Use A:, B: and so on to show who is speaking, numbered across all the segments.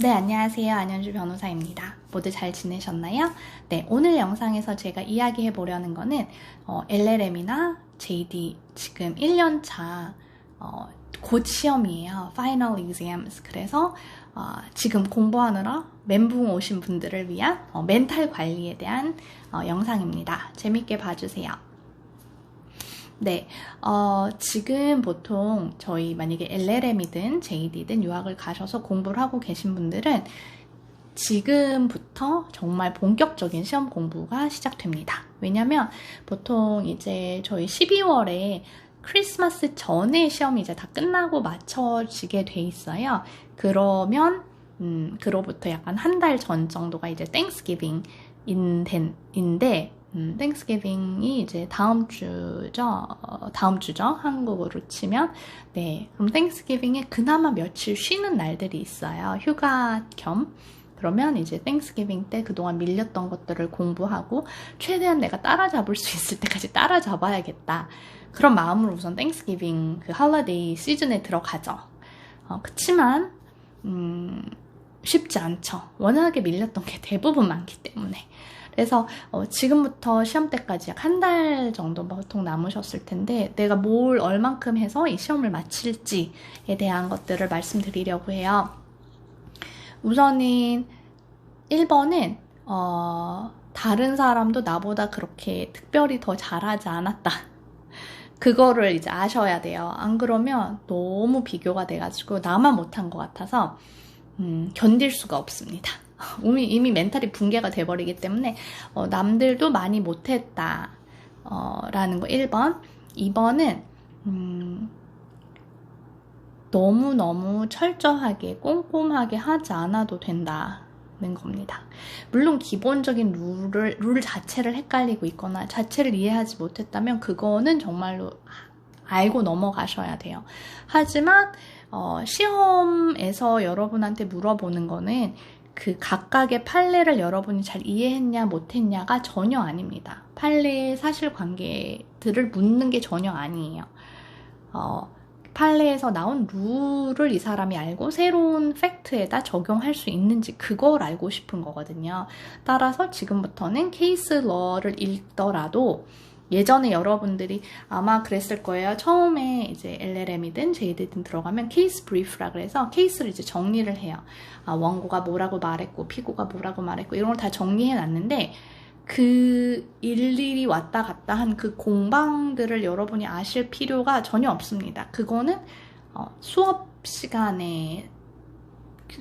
A: 네, 안녕하세요. 안현주 변호사입니다. 모두 잘 지내셨나요? 네, 오늘 영상에서 제가 이야기해 보려는 거는 LLM이나 JD 지금 1년차 곧 시험이에요. Final Exams. 그래서 지금 공부하느라 멘붕 오신 분들을 위한 멘탈 관리에 대한 영상입니다. 재밌게 봐주세요. 네, 지금 보통 저희 만약에 LLM이든 JD든 유학을 가셔서 공부를 하고 계신 분들은 지금부터 정말 본격적인 시험 공부가 시작됩니다. 왜냐면 보통 이제 저희 12월에 크리스마스 전에 시험이 이제 다 끝나고 맞춰지게 돼 있어요. 그러면 그로부터 약간 한 달 전 정도가 이제 땡스기빙인데 땡스기빙이 이제 다음 주죠. 한국으로 치면. 네. 그럼 땡스기빙에 그나마 며칠 쉬는 날들이 있어요. 휴가 겸. 그러면 이제 땡스기빙 때 그동안 밀렸던 것들을 공부하고 최대한 내가 따라잡을 수 있을 때까지 따라잡아야겠다. 그런 마음으로 우선 땡스기빙 그 할리데이 시즌에 들어가죠. 그치만 쉽지 않죠. 워낙에 밀렸던 게 대부분 많기 때문에. 그래서 지금부터 시험 때까지 약 한 달 정도 보통 남으셨을 텐데 내가 뭘 얼만큼 해서 이 시험을 마칠지에 대한 것들을 말씀드리려고 해요. 우선은 1번은 다른 사람도 나보다 그렇게 특별히 더 잘하지 않았다. 그거를 이제 아셔야 돼요. 안 그러면 너무 비교가 돼가지고 나만 못한 것 같아서 견딜 수가 없습니다. 이미 멘탈이 붕괴가 돼버리기 때문에 남들도 많이 못했다 라는 거 1번. 2번은 너무너무 철저하게 꼼꼼하게 하지 않아도 된다는 겁니다. 물론 기본적인 룰 자체를 헷갈리고 있거나 자체를 이해하지 못했다면 그거는 정말로 알고 넘어가셔야 돼요. 하지만 시험에서 여러분한테 물어보는 거는 그 각각의 판례를 여러분이 잘 이해했냐 못했냐가 전혀 아닙니다. 판례의 사실관계들을 묻는 게 전혀 아니에요. 판례에서 나온 룰을 이 사람이 알고 새로운 팩트에다 적용할 수 있는지 그걸 알고 싶은 거거든요. 따라서 지금부터는 케이스 러를 읽더라도 예전에 여러분들이 아마 그랬을 거예요. 처음에 이제 LLM이든 JD든 들어가면 케이스 브리프라 그래서 케이스를 이제 정리를 해요. 원고가 뭐라고 말했고 피고가 뭐라고 말했고 이런 걸 다 정리해 놨는데 그 일일이 왔다 갔다 한 그 공방들을 여러분이 아실 필요가 전혀 없습니다. 그거는 수업 시간에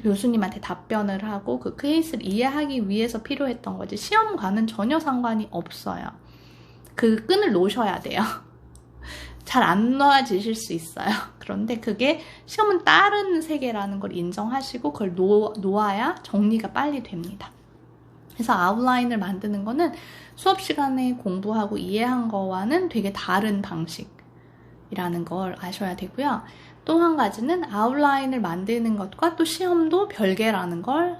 A: 교수님한테 답변을 하고 그 케이스를 이해하기 위해서 필요했던 거지 시험과는 전혀 상관이 없어요. 그 끈을 놓으셔야 돼요. 잘 안 놓아지실 수 있어요. 그런데 그게 시험은 다른 세계라는 걸 인정하시고 그걸 놓아야 정리가 빨리 됩니다. 그래서 아웃라인을 만드는 거는 수업 시간에 공부하고 이해한 거와는 되게 다른 방식이라는 걸 아셔야 되고요. 또 한 가지는 아웃라인을 만드는 것과 또 시험도 별개라는 걸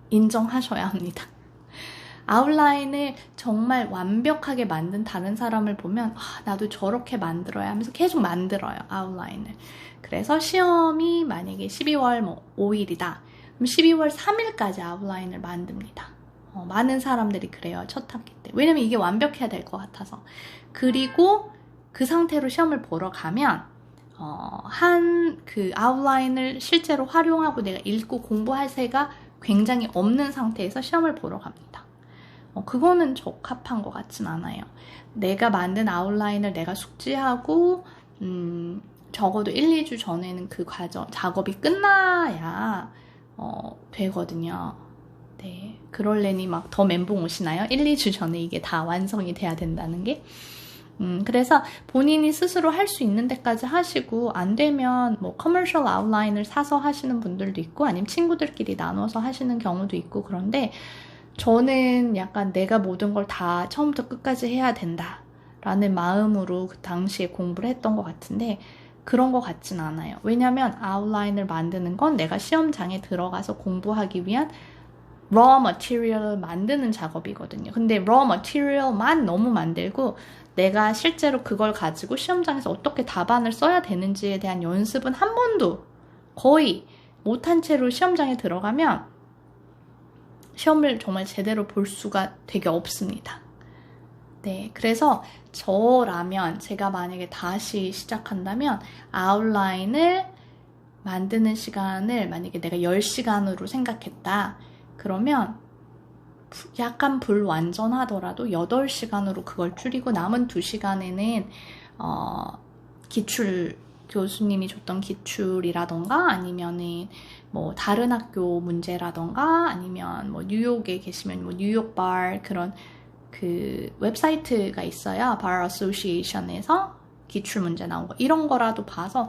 A: 인정하셔야 합니다. 아웃라인을 정말 완벽하게 만든 다른 사람을 보면 나도 저렇게 만들어야 하면서 계속 만들어요. 아웃라인을. 그래서 시험이 만약에 12월 5일이다. 그럼 12월 3일까지 아웃라인을 만듭니다. 많은 사람들이 그래요. 첫 학기 때. 왜냐면 이게 완벽해야 될 것 같아서. 그리고 그 상태로 시험을 보러 가면 그 아웃라인을 실제로 활용하고 내가 읽고 공부할 새가 굉장히 없는 상태에서 시험을 보러 갑니다. 그거는 적합한 것 같진 않아요. 내가 만든 아웃라인을 내가 숙지하고 적어도 1, 2주 전에는 그 작업이 끝나야 되거든요. 네, 그럴래니 막 더 멘붕 오시나요? 1, 2주 전에 이게 다 완성이 돼야 된다는 게. 그래서 본인이 스스로 할 수 있는 데까지 하시고 안 되면 뭐 커머셜 아웃라인을 사서 하시는 분들도 있고 아니면 친구들끼리 나눠서 하시는 경우도 있고 그런데 저는 약간 내가 모든 걸 다 처음부터 끝까지 해야 된다 라는 마음으로 그 당시에 공부를 했던 것 같은데 그런 것 같진 않아요. 왜냐면 아웃라인을 만드는 건 내가 시험장에 들어가서 공부하기 위한 raw material을 만드는 작업이거든요. 근데 raw material만 너무 만들고 내가 실제로 그걸 가지고 시험장에서 어떻게 답안을 써야 되는지에 대한 연습은 한 번도 거의 못한 채로 시험장에 들어가면 시험을 정말 제대로 볼 수가 되게 없습니다. 네, 그래서 저라면 제가 만약에 다시 시작한다면 아웃라인을 만드는 시간을 만약에 내가 10시간으로 생각했다. 그러면 약간 불완전하더라도 8시간으로 그걸 줄이고 남은 2시간에는 기출 교수님이 줬던 기출이라던가 아니면은 뭐 다른 학교 문제라던가 아니면 뭐 뉴욕에 계시면 뭐 뉴욕 bar 그런 그 웹사이트가 있어요. bar association에서 기출 문제 나온 거 이런 거라도 봐서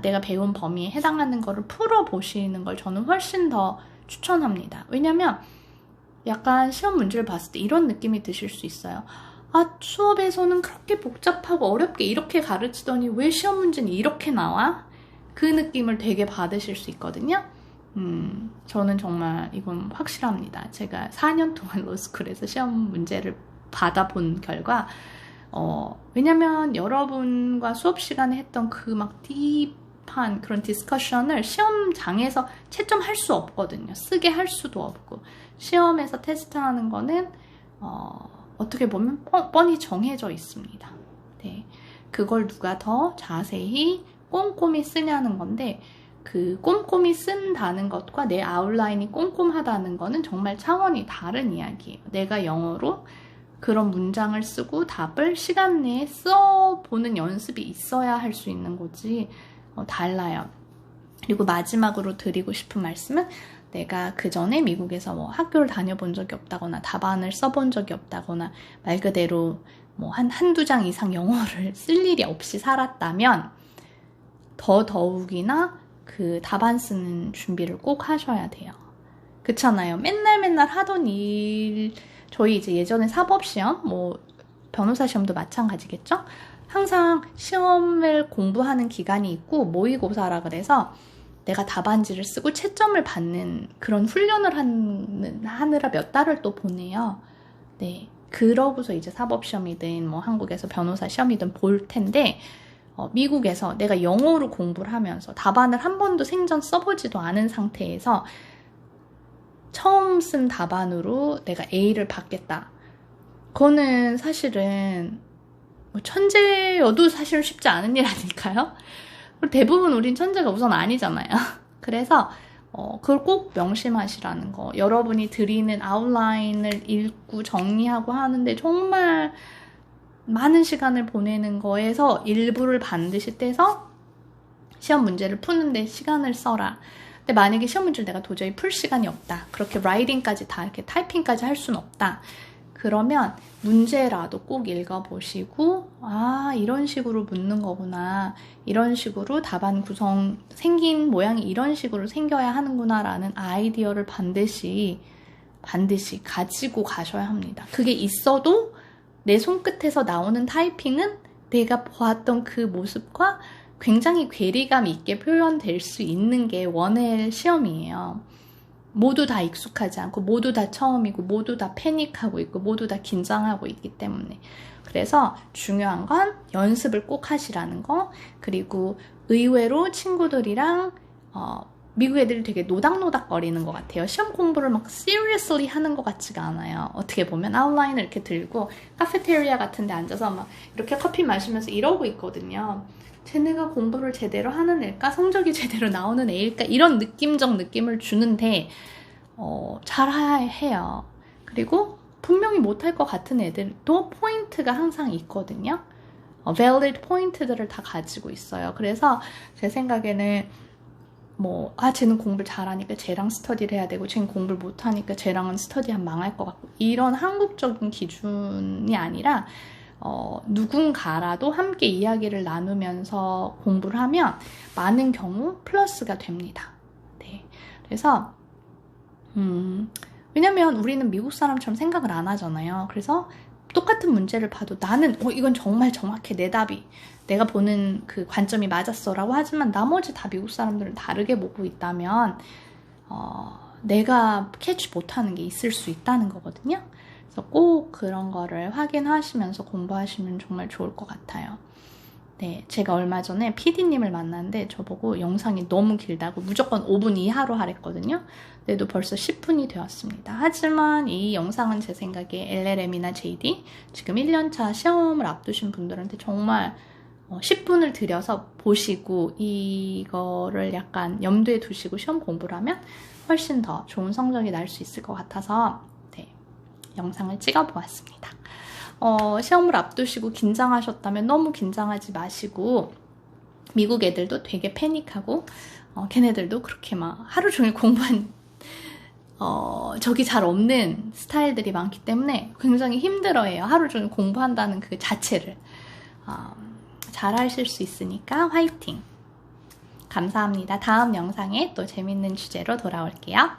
A: 내가 배운 범위에 해당하는 거를 풀어 보시는 걸 저는 훨씬 더 추천합니다. 왜냐면 약간 시험 문제를 봤을 때 이런 느낌이 드실 수 있어요. 수업에서는 그렇게 복잡하고 어렵게 이렇게 가르치더니 왜 시험 문제는 이렇게 나와? 그 느낌을 되게 받으실 수 있거든요. 저는 정말 이건 확실합니다. 제가 4년 동안 로스쿨에서 시험 문제를 받아본 결과 왜냐면 여러분과 수업 시간에 했던 그 막 딥한 그런 디스커션을 시험장에서 채점할 수 없거든요. 쓰게 할 수도 없고 시험에서 테스트하는 거는 어떻게 보면 뻔히 정해져 있습니다. 네, 그걸 누가 더 자세히 꼼꼼히 쓰냐는 건데 그 꼼꼼히 쓴다는 것과 내 아웃라인이 꼼꼼하다는 거는 정말 차원이 다른 이야기예요. 내가 영어로 그런 문장을 쓰고 답을 시간 내에 써보는 연습이 있어야 할 수 있는 거지 달라요. 그리고 마지막으로 드리고 싶은 말씀은 내가 그 전에 미국에서 뭐 학교를 다녀본 적이 없다거나 답안을 써본 적이 없다거나 말 그대로 뭐 한두 장 이상 영어를 쓸 일이 없이 살았다면 더욱이나 그 답안 쓰는 준비를 꼭 하셔야 돼요. 그렇잖아요. 맨날 하던 일 저희 이제 예전에 사법시험 뭐 변호사 시험도 마찬가지겠죠? 항상 시험을 공부하는 기간이 있고 모의고사라 그래서 내가 답안지를 쓰고 채점을 받는 그런 훈련을 하느라 몇 달을 또 보내요. 네, 그러고서 이제 사법시험이든 뭐 한국에서 변호사 시험이든 볼 텐데 미국에서 내가 영어로 공부를 하면서 답안을 한 번도 생전 써보지도 않은 상태에서 처음 쓴 답안으로 내가 A를 받겠다. 그거는 사실은 천재여도 사실 쉽지 않은 일 아닐까요? 대부분 우린 천재가 우선 아니잖아요. 그래서 그걸 꼭 명심하시라는 거. 여러분이 드리는 아웃라인을 읽고 정리하고 하는데 정말 많은 시간을 보내는 거에서 일부를 반드시 떼서 시험 문제를 푸는데 시간을 써라. 근데 만약에 시험 문제를 내가 도저히 풀 시간이 없다. 그렇게 라이팅까지 다 이렇게 타이핑까지 할 수는 없다. 그러면 문제라도 꼭 읽어보시고 이런 식으로 묻는 거구나. 이런 식으로 답안 구성 생긴 모양이 이런 식으로 생겨야 하는구나 라는 아이디어를 반드시 가지고 가셔야 합니다. 그게 있어도 내 손끝에서 나오는 타이핑은 내가 보았던 그 모습과 굉장히 괴리감 있게 표현될 수 있는 게 원의 시험이에요. 모두 다 익숙하지 않고 모두 다 처음이고 모두 다 패닉하고 있고 모두 다 긴장하고 있기 때문에 그래서 중요한 건 연습을 꼭 하시라는 거. 그리고 의외로 친구들이랑 미국 애들이 되게 노닥노닥 거리는 것 같아요. 시험 공부를 막 seriously 하는 것 같지가 않아요. 어떻게 보면 아웃라인을 이렇게 들고 카페테리아 같은 데 앉아서 막 이렇게 커피 마시면서 이러고 있거든요. 쟤네가 공부를 제대로 하는 애일까? 성적이 제대로 나오는 애일까? 이런 느낌적 느낌을 주는데 잘 해요. 그리고 분명히 못할 것 같은 애들도 포인트가 항상 있거든요. valid 포인트들을 다 가지고 있어요. 그래서 제 생각에는 쟤는 공부를 잘하니까 쟤랑 스터디를 해야 되고 쟤는 공부를 못하니까 쟤랑은 스터디하면 망할 것 같고 이런 한국적인 기준이 아니라 누군가라도 함께 이야기를 나누면서 공부를 하면 많은 경우 플러스가 됩니다. 네. 그래서 왜냐면 우리는 미국 사람처럼 생각을 안 하잖아요. 그래서 똑같은 문제를 봐도 나는 이건 정말 정확해 내 답이 내가 보는 그 관점이 맞았어 라고 하지만 나머지 다 미국 사람들은 다르게 보고 있다면 내가 캐치 못하는 게 있을 수 있다는 거거든요. 그래서 꼭 그런 거를 확인하시면서 공부하시면 정말 좋을 것 같아요. 네, 제가 얼마 전에 PD님을 만났는데 저보고 영상이 너무 길다고 무조건 5분 이하로 하랬거든요. 그래도 벌써 10분이 되었습니다. 하지만 이 영상은 제 생각에 LLM이나 JD 지금 1년차 시험을 앞두신 분들한테 정말 10분을 들여서 보시고 이거를 약간 염두에 두시고 시험 공부를 하면 훨씬 더 좋은 성적이 날 수 있을 것 같아서 네, 영상을 찍어 보았습니다. 시험을 앞두시고 긴장하셨다면 너무 긴장하지 마시고 미국 애들도 되게 패닉하고 걔네들도 그렇게 막 하루 종일 공부한 적이 잘 없는 스타일들이 많기 때문에 굉장히 힘들어해요. 하루 종일 공부한다는 그 자체를. 잘 하실 수 있으니까 화이팅! 감사합니다. 다음 영상에 또 재밌는 주제로 돌아올게요.